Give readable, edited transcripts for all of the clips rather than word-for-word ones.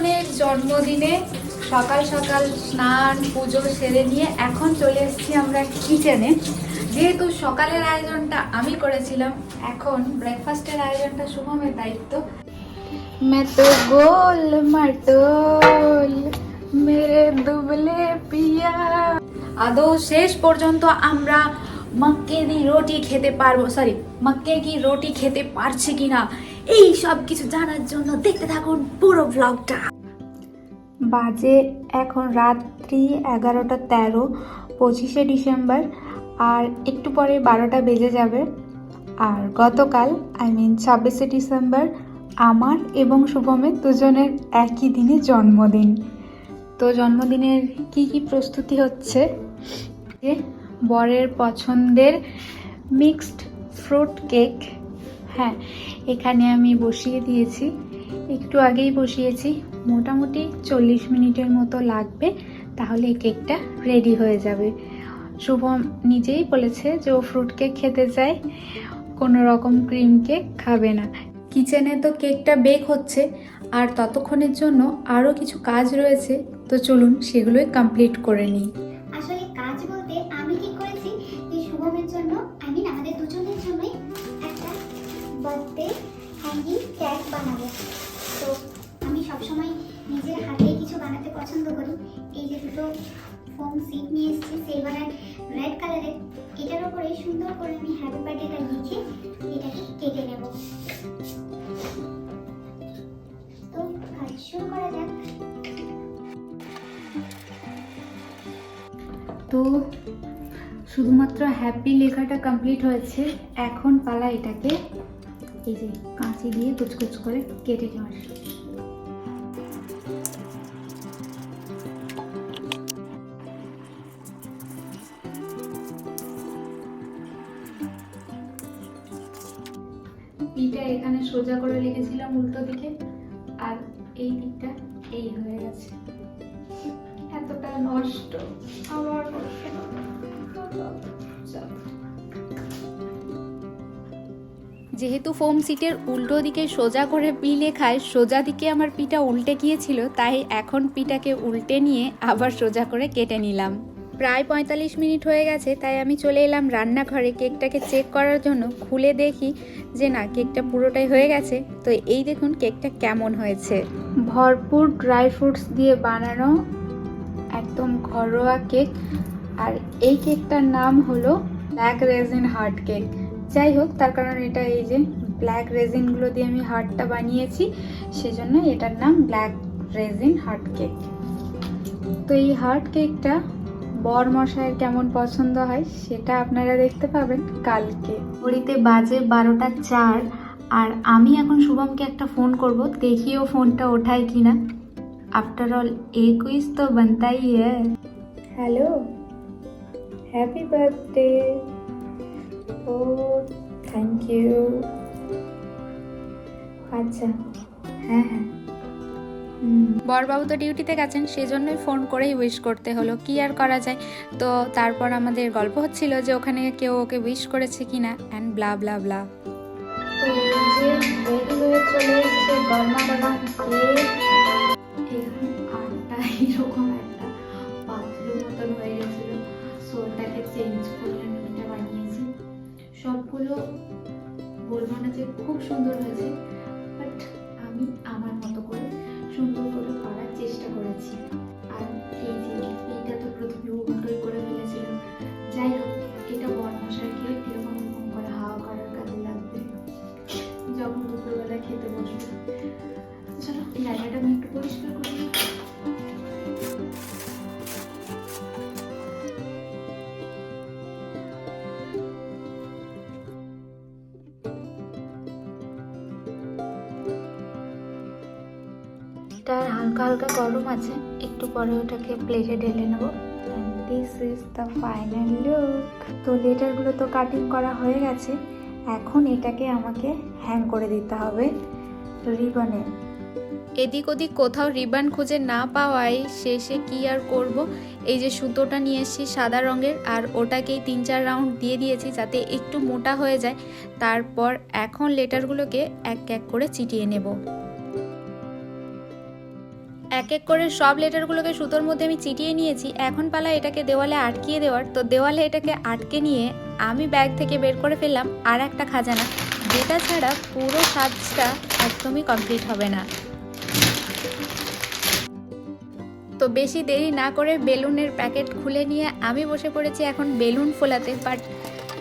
শুভমের জন্মদিনে সকাল সকাল স্নান পুজো সেরে নিয়ে এখন চলে এসেছি আমরা কিচেনে। যেহেতু সকালের আয়োজনটা আমি করেছিলাম, এখন ব্রেকফাস্টের আয়োজনটা শুভমের দায়িত্ব। मैं तो गोल मटोल मेरे दुबले पिया। আদৌ শেষ পর্যন্ত আমরা মক্কে দি রুটি খেতে পারবো, মক্কে কি রুটি খেতে পারছি কিনা, এই সব কিছু জানার জন্য দেখতে থাকুন পুরো ব্লগটা। বাজে এখন রাত্রি 11:13, 25শে ডিসেম্বর, আর একটু পরে 12টা বেজে যাবে। আর গতকাল 26শে ডিসেম্বর আমার এবং শুভমের দুজনের একই দিনে জন্মদিন। তো জন্মদিনের কি কি প্রস্তুতি হচ্ছে, বরের পছন্দের মিক্সড ফ্রুট কেক। হ্যাঁ, এখানে আমি বসিয়ে দিয়েছি, একটু আগেই বসিয়েছি, মোটামুটি 40 মিনিটের মতো লাগবে, তাহলে এই কেকটা রেডি হয়ে যাবে। শুভম নিজেই বলেছে যে ও ফ্রুট কেক খেতে চায়, কোনো রকম ক্রিম কেক খাবে না। কিচেনে তো কেকটা বেক হচ্ছে, আর ততক্ষণের জন্য আরও কিছু কাজ রয়েছে, তো চলুন সেগুলোই কমপ্লিট করে নিই। আসলে কাজ বলতে আমি ঠিক করেছি যে শুভমের জন্য, আমাদের দুজনের জন্যই একটা বার্থডে হ্যাঙ্গিং কেক বানাবো। তো আমি সবসময় নিজের হাতে কিছু বানাতে পছন্দ করি। এই যে দুটো ফোম সিট নিয়ে এসেছি সিলভার অ্যান্ড রেড কালারের, এটার উপরে সুন্দর করে আমি হ্যাপি বার্থডেটা লিখে এটাকে কেটে নেব। তো কাজ শুরু করা যাক। তো শুধুমাত্র হ্যাপি লেখাটা কমপ্লিট হয়েছে, এখন পালা এটাকে এই যে কাঁচি দিয়ে কুচকুচ করে কেটে নেওয়ার। পিটা এখানে সোজা করে লিখেছিলাম উল্টো দিকে, আর এই দিকটা এই হয়ে গেছে। এতটা নষ্ট আমার যেহেতু ফোম সিটের উল্টো দিকে সোজা করে পি লেখায় সোজা দিকে আমার পিটা উল্টে গিয়েছিল, তাই এখন পিটাকে উল্টে নিয়ে আবার সোজা করে কেটে নিলাম। প্রায় 45 মিনিট হয়ে গেছে, তাই আমি চলে এলাম রান্নাঘরে কেকটাকে চেক করার জন্য। খুলে দেখি যে না, কেকটা পুরোটাই হয়ে গেছে। তো এই দেখুন কেকটা কেমন হয়েছে, ভরপুর ড্রাই ফ্রুটস দিয়ে বানানো একদম ঘরোয়া কেক। আর এই কেকটার নাম হলো ব্ল্যাক রেজিন হার্ট কেক। যাই হোক, তার কারণ এটা এই যে ব্ল্যাক রেজিনগুলো দিয়ে আমি হার্টটা বানিয়েছি, সেজন্য এটার নাম ব্ল্যাক রেজিন হার্ট কেক। তো এই হার্ট কেকটা বর মশাইয়ের কেমন পছন্দ হয় সেটা আপনারা দেখতে পাবেন কালকে। ঘড়িতে বাজে 12:04, আর আমি এখন শুভমকে একটা ফোন করব, দেখিও ফোনটা ওঠায় কিনা। आफ्टर ऑल एक विश तो बनता ही है। Hello, happy birthday. Oh thank you. আচ্ছা, হ্যাঁ হ্যাঁ। বরবাবু তো ডিউটিতে গেছেন, সেজন্যই ফোন করেই উইশ করতে হলো, কি আর করা যায়। তো তারপর আমাদের গল্প হচ্ছিল যে ওখানে কেউ ওকে উইশ করেছে কিনা অ্যান্ড ব্লা ব্লা ব্লা। তো যে রেডি হয়ে চলে এসেছে গরমা গরম কেক। এরকম একটা পাতলু মতন হয়ে গেছিল, সো ওটাকে চেঞ্জ করে আমি এটা বানিয়েছি। সবগুলো বলবো না যে খুব সুন্দর হয়েছে, বাট আমি আমার মতো করে সুন্দর করে করার চেষ্টা করেছি। আর এই যে এইটা তো প্রথমে উল্টোই করে ফেলেছিলাম। যাই হোক, এটা বরমশাই খেয়ে এরকম এরকম করে হাওয়া করার কাজে লাগবে যখন দুপুরবেলা খেতে বসবে। চলো জায়গাটা আমি একটু পরিষ্কার করি। এটা হালকা হালকা গরম আছে, একটু পরে ওটাকে প্লেটে ঢেলে নেবো। This is the final look. তো লেটারগুলো তো কাটিং করা হয়ে গেছে, এখন এটাকে আমাকে হ্যাং করে দিতে হবে রিবনে। এদিক ওদিক কোথাও রিবন খুঁজে না পাওয়ায় শেষে কি আর করব, এই যে সুতোটা নিয়ে এসেছি সাদা রঙের, আর ওটাকেই 3-4 রাউন্ড দিয়ে দিয়েছি যাতে একটু মোটা হয়ে যায়। তারপর এখন লেটারগুলোকে এক এক করে চিটিয়ে নেব। এক এক করে সব লেটারগুলোকে সুতোর মধ্যে আমি চিটিয়ে নিয়েছি। এখন পালা এটাকে দেওয়ালে আটকিয়ে দেওয়ার। তো দেওয়ালে এটাকে আটকে নিয়ে আমি ব্যাগ থেকে বের করে ফেললাম আর একটা খাজানা, যেটা ছাড়া পুরো সাজটা একদমই কমপ্লিট হবে না। তো বেশি দেরি না করে বেলুনের প্যাকেট খুলে নিয়ে আমি বসে পড়েছি এখন বেলুন ফোলাতে। বাট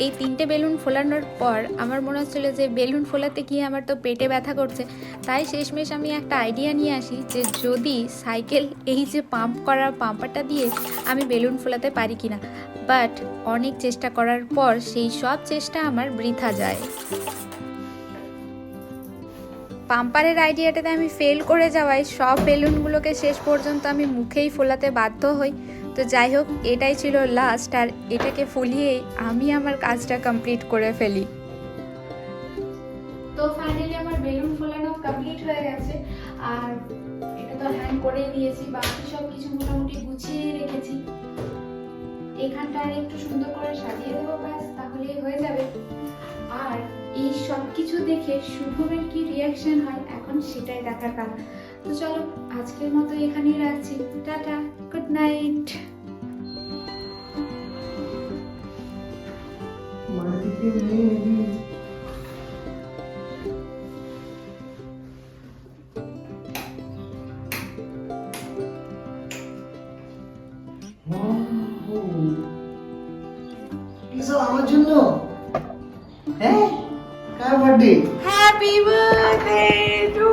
এই 3টে বেলুন ফোলানোর পর আমার মনে হচ্ছিলো যে বেলুন ফোলাতে গিয়ে আমার তো পেটে ব্যথা করছে। তাই শেষমেশ আমি একটা আইডিয়া নিয়ে আসি যে যদি সাইকেল এই যে পাম্প করার পাম্পারটা দিয়ে আমি বেলুন ফোলাতে পারি কিনা। বাট অনেক চেষ্টা করার পর সেই সব চেষ্টা আমার বৃথা যায়। পাম্পারের আইডিয়াটাতে আমি ফেল করে যাওয়ায় সব বেলুনগুলোকে শেষ পর্যন্ত আমি মুখেই ফোলাতে বাধ্য হই। তো যাই হোক, এটাই ছিল লাস্ট, আর এটাকে ফুলিয়েই আমি আমার কাজটা কমপ্লিট করে ফেলি। তো ফাইনালি আমার বেলুন ফোলানো কমপ্লিট হয়ে গেছে, আর এটা তো হ্যাং করেই দিয়েছি। বাকি সব কিছু মোটামুটি গুছিয়ে রেখেছি। এখানটা একটু সুন্দর করে সাজিয়ে দেবো, ব্যাস তাহলেই হয়ে যাবে। আর এই সব কিছু দেখে শুভমের কি রিয়াকশন হয় এখন সেটাই দেখার কারণ। তো চলো আজকের মতো এখানেই রাখছি। টাটা, গুড নাইট। আমার জন্য হ্যাঁ কার birthday happy birthday to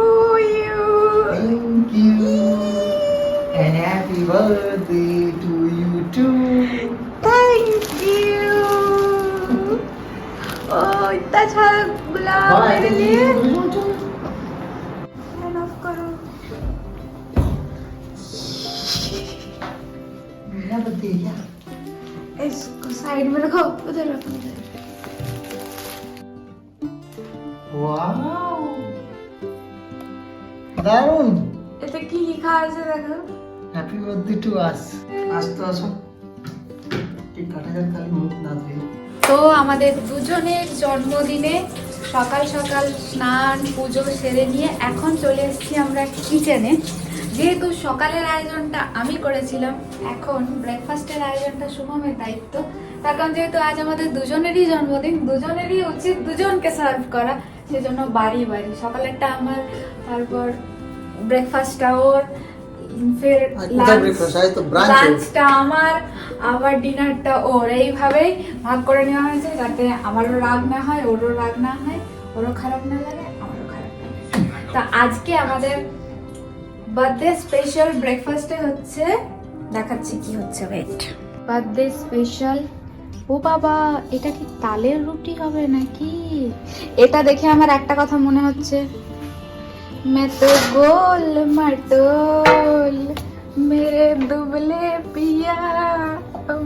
you. Thank you and happy birthday to you too. Thank you. ओ इतना अच्छा गुलाब मेरे लिए। ऑफ करो। मेरा बर्थडे है। इसको साइड में रखो, उधर रखो। ওয়াও দারুণ। এতে কি লেখা আছে দেখো। হ্যাপি বার্থডে টু আস। আসতে আসো, কেক কাটা যাক তাহলে মুখ না ধুয়ে। তো আমাদের দুজনের জন্মদিনে সকাল সকাল স্নান পুজো সেরে নিয়ে এখন চলে এসেছি আমরা কিচেনে। যেহেতু সকালের আয়োজনটা আমি করেছিলাম, এখন ব্রেকফাস্টের আয়োজনটা শুভমের দায়িত্ব। তার কারণ যেহেতু আজ আমাদের দুজনেরই জন্মদিন, দুজনেরই উচিত দুজনকে সার্ভ করা, সেজন্য বাড়ি বাড়ি সকালেরটা আমার, তারপর ব্রেকফাস্টটা ওর, ফের লাঞ্চটা আমার, আবার ডিনারটা ওর। এইভাবেই ভাগ করে নেওয়া হয়েছে যাতে আমারও রাগ না হয়, ওরও রাগ না হয়, ওরও খারাপ না লাগে, আমারও খারাপ না লাগে। তা আজকে আমাদের বার্থডে স্পেশাল ব্রেকফাস্টে হচ্ছে, দেখাচ্ছি কি হচ্ছে, ওয়েট। বার্থডে স্পেশাল, ও বাবা এটা কি তালের রুটি হবে নাকি? এটা দেখে আমার একটা কথা মনে হচ্ছে, मैं तो गोल मटोल मेरे दुबले पिया,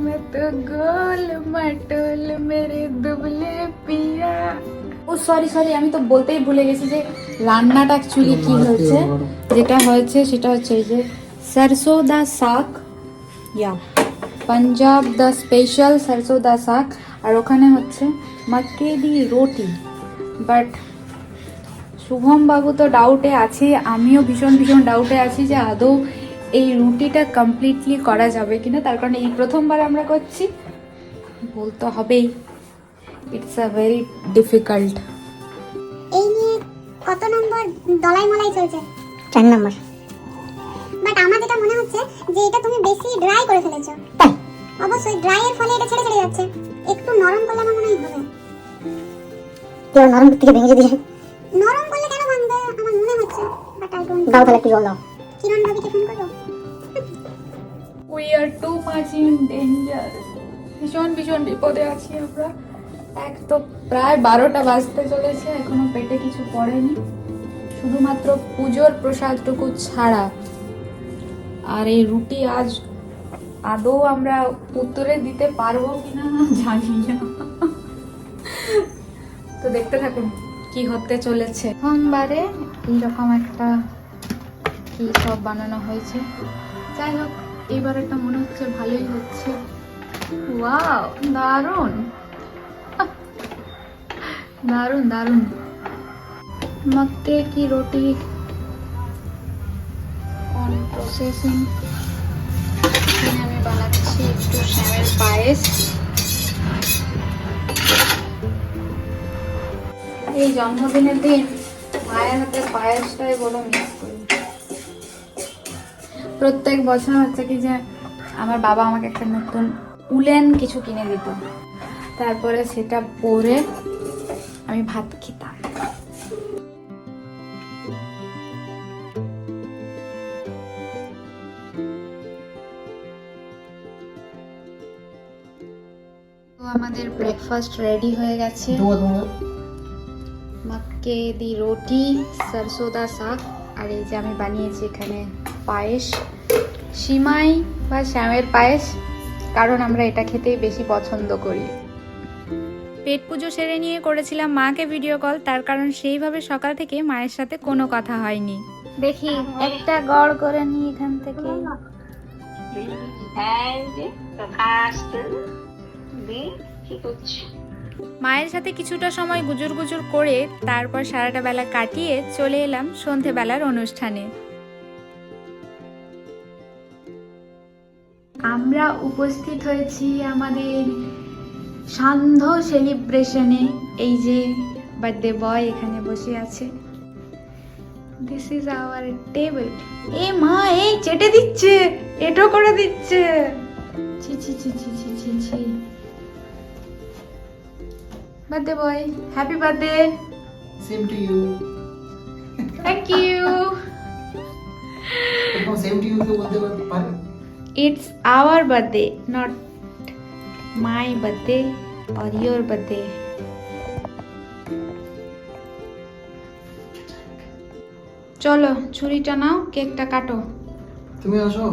मैं तो गोल मटोल मेरे दुबले पिया। ও সরি সরি, আমি তো বলতেই ভুলে গেছি যে রান্নাটা অ্যাকচুয়ালি কি হয়েছে। যেটা হয়েছে সেটা হচ্ছে এই যে सरसों दा साग, या পাঞ্জাব দা স্পেশাল सरसों दा साग, আর ওখানে হচ্ছে মাক্কে দি রুটি। বাট শুভম বাবু তো ডাউটে আছে, আমিও ভীষণ ভীষণ ডাউটে আছি যে আদৌ এই রুটিটা কমপ্লিটলি করা যাবে কিনা। তার কারণে এই প্রথমবার আমরা করছি, বলতে হবেই ইটস আ ভেরি ডিফিকাল্ট। এই নিয়ে কত নম্বর দলাই মলাই চলছে? 4 নম্বর। বাট আমার যেটা মনে হচ্ছে যে এটা তুমি বেশি ড্রাই করে ফেলেছো। অবশ্যই ড্রাই এর ফলে এটা ছেড়ে ছেড়ে যাচ্ছে। একটু নরম করলে আমার মনে হয় হবে। কেউ নরম থেকে ভেঙে যদি নরম করলে কেন ভাঙবে আমার মনে হচ্ছে। বাট আই ডোন্ট দাও তাহলে একটু জল দাও। কিরণ ভাবিকে ফোন করবো। We are too much in danger. ভীষণ ভীষণ বিপদে আছি আমরা। এক তো প্রায় 12টা বাজতে চলেছে, এখনো পেটে কিছু পড়েনি, শুধুমাত্র পুজোর প্রসাদটুকু ছাড়া। আর এই রুটি আজ আদৌ আমরা উত্তরে দিতে পারবো কিনা জানি না। তো দেখতে থাকুন কি হতে চলেছে। সোমবারে এইরকম একটা কি সব বানানো হয়েছে। যাই হোক, এইবার একটা মনে হচ্ছে ভালোই হচ্ছে। ওয়াও, দারুণ দারুণ দারুণ। मक्के की रोटी প্রসেসিং। এখানে আমি বানাচ্ছি একটু শ্যামের পায়েস। এই জন্মদিনের দিন মায়ের হাতে পায়েসটাই বড় মিস করি। প্রত্যেক বছর হচ্ছে কি যে আমার বাবা আমাকে একটা নতুন উলেন কিছু কিনে দিত, তারপরে সেটা পরে আমি ভাত খেতাম। তো আমাদের ব্রেকফাস্ট রেডি হয়ে গেছে। মক্কে দি রুটি, সরসোদা শাক, আর এই যে আমি বানিয়েছি এখানে পায়েস, সিমাই বা শ্যামের পায়েস, কারণ আমরা এটা খেতেই বেশি পছন্দ করি। পেট পুজো সেরে নিয়ে করেছিলাম মাকে ভিডিও কল, তার কারণ সেইভাবে সকাল থেকে মায়ের সাথে কোনো কথা হয়নি। দেখি একটা গড় করে নি এখান থেকে। মায়ের সাথে কিছুটা সময় গুজুর গুজুর করে তারপর সারাটা বেলা কাটিয়ে চলে এলাম সন্ধেবেলার অনুষ্ঠানে। আমরা উপস্থিত হয়েছি আমাদের সান্ধ্য সেলিব্রেশনে। এই যে বার্থডে বয় এখানে বসে আছে। This is our table. এ মা, এই চেটে দিচ্ছে, এটো করে দিচ্ছে। ছি ছি ছি ছি ছি ছি ছি। Birthday boy, happy birthday. Same to you. Thank you. এরকম সেম টু ইউ কে বলতে পারে? It's our birthday, not my birthday or your birthday. চলো ছুরিটা নাও, কেকটা কাটো। তুমি আসো।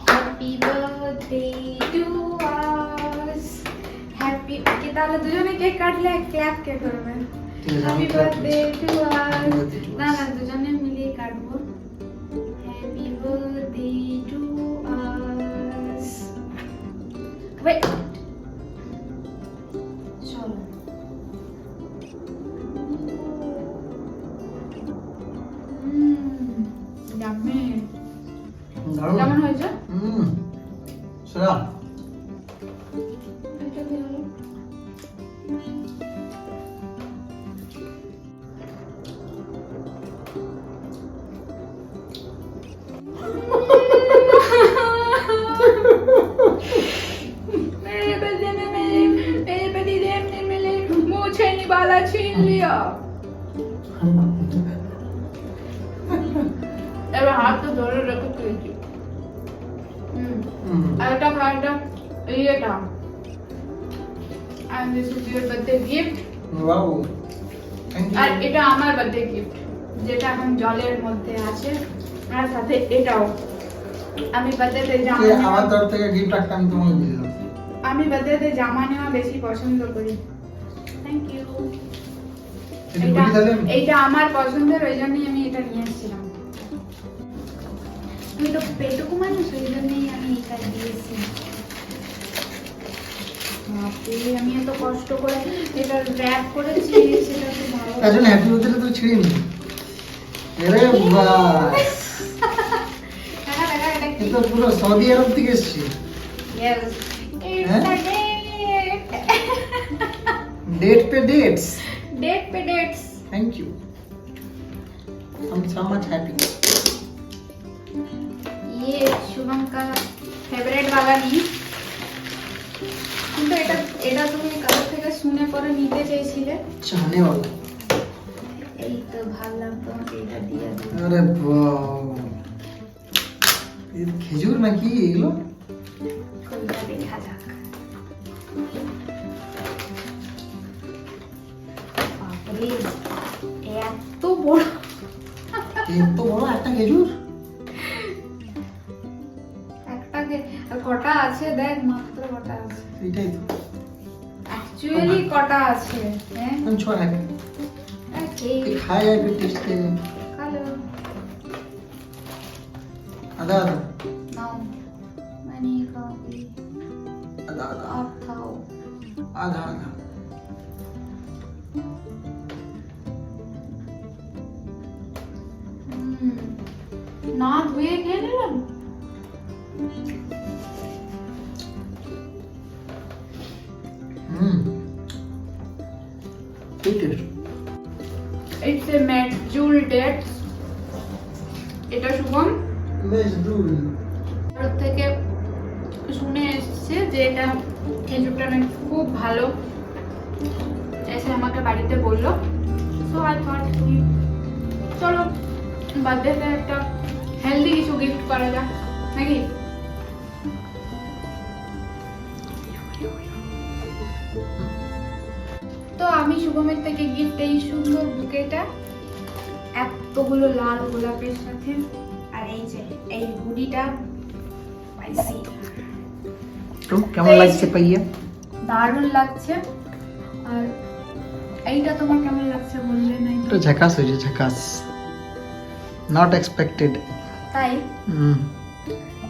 Happy birthday to us. Happy, okay তাহলে দুজনে কেক কাটলে ক্ল্যাপ কে করবে? Happy birthday to us. না না, দুজনে মিলিয়ে কাটবো। Happy birthday to us. Wait, চলো। ইয়াম্মি। দারুণ। কেমন হয়েছে? সেরা। এটা কি হলো? मेरे बदले में मेरे पतिदेव ने मेरे मुंह छेनी वाला छीन लिया। এবার হাত তো ধরে রেখে তুলছি। আর এটা খাওয়াটা এটা, and this is your birthday gift. Wow, thank আর ইউ। এটা আমার বার্থডে গিফট, যেটা এখন জলের মধ্যে আছে, আর সাথে এটাও। আমি বার্থডেতে জামা আমার নেওয়া, তরফ থেকে গিফট একটা আমি তোমাকে দিয়ে দিলাম। আমি বার্থডেতে জামা নেওয়া বেশি পছন্দ করি। Thank you. এটা বলি তাহলে আমি? এইটা আমার পছন্দের, ওই জন্যই আমি এটা নিয়ে এসেছিলাম। তুই তো পেটুকু মানুষ, ওই জন্যই আমি এটা দিয়েছি। বাপরে, আমি এত কষ্ট করে এটা র্যাপ করেছি, সেটা তো ভালো। এখন হ্যাপি বার্থডে তো ছিড়ে নি। আরে বাস, দেখা দেখা এটা কি? এ তো পুরো সৌদি আরব থেকে এসেছে। Yes, it's Huh? a date. Date पे डेट्स। Date पे dates. Thank you. I'm so much happy। ये शुभम का फेवरेट वाला नहीं, কিন্তু এটা এটা তুমি কারোর থেকে শুনে পরে নিতে চাইছিলে। चाहने वाला। এই তো ভাবলাম তোমাকে এটা দিয়ে দিই। अरे वाह, ये খেজুর নাকি এগুলো? কোনটা দেখা যাক। বাপরে, এত বড়! এত বড় একটা খেজুর? একটাকে আর কটা আছে দেখ, মাত্র কটা আছে। এটাই তো। অ্যাকচুয়ালি কটা আছে? হ্যাঁ, हम छोड़ है ওকে, ये खाया है फिर टेस्ट के কালো आधा आधा নাও, মানে কফি आधा आधा আপ খাও। आधा आधा। হুম, না ধুয়ে খেয়ে নিলাম। এই taste. It's a Medjool dates. এটা শুভম মেজদুল। ওর থেকে শুনে এসছে যে এটা খেজুরটা নাকি খুব ভালো, এসে আমাকে বাড়িতে বললো। সো আই থট কি চলো বার্থডেতে একটা হেলদি কিছু গিফট করা যাক নাকি। তো আমি শুভমের থেকে গিফট এই সুন্দর বুকেটা, এতগুলো লাল গোলাপের সাথে, আর এই যে এই হুডিটা পাইছি। তো কেমন লাগছে পাইয়া? দারুণ লাগছে। আর এইটা তোমার কেমন লাগছে বললে নাই তো ঝাকাস হয়েছে, ঝাকাস, নট এক্সপেক্টেড। তাই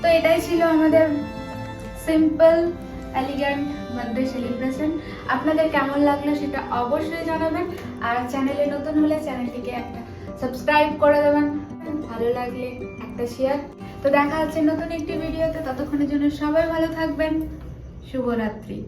তো এটাই ছিল আমাদের সিম্পল এলিগ্যান্ট বার্থডে সেলিব্রেশন। আপনাদের কেমন লাগলো সেটা অবশ্যই জানাবেন, আর চ্যানেলে নতুন হলে চ্যানেলটিকে একটা সাবস্ক্রাইব করে দেবেন, ভালো লাগলে একটা শেয়ার। তো দেখা হচ্ছে নতুন একটি ভিডিওতে, ততক্ষণের জন্য সবাই ভালো থাকবেন। শুভরাত্রি।